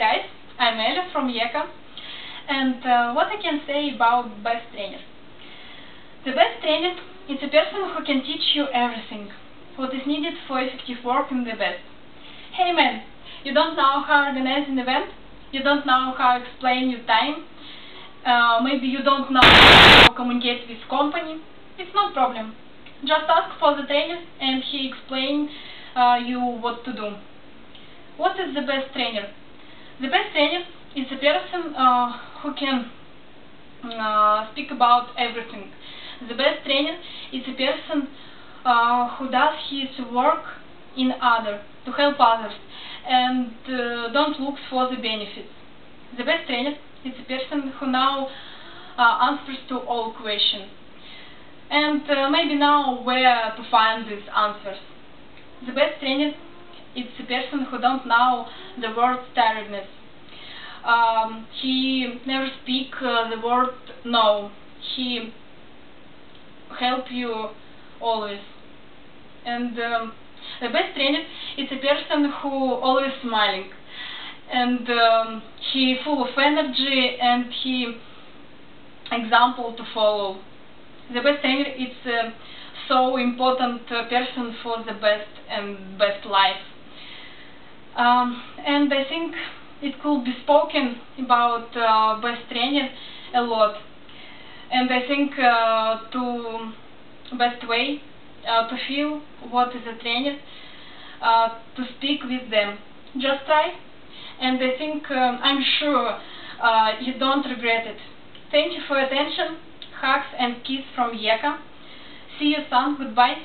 guys, I'm Elia from YEKA, and what I can say about best trainer. The best trainer is a person who can teach you everything, what is needed for effective work in the best. Hey man, you don't know how to organize an event? You don't know how to explain your time? Maybe you don't know how to communicate with company? It's no problem. Just ask for the trainer and he explain you what to do. What is the best trainer? The best trainer is a person who can speak about everything. The best trainer is a person who does his work in other, to help others, and don't look for the benefits. The best trainer is a person who now answers to all questions, and maybe know where to find these answers. The best trainer is a person who don't know the word tiredness. He never speak the word no. He help you always. And the best trainer is a person who always smiling, and he full of energy, and he example to follow. The best trainer is so important person for the best and best life. And I think it could be spoken about best trainer a lot. And I think to best way to feel what is a trainer, to speak with them. Just try, and I think I'm sure you don't regret it. Thank you for your attention. Hugs and kiss from YEKA. See you soon. Goodbye.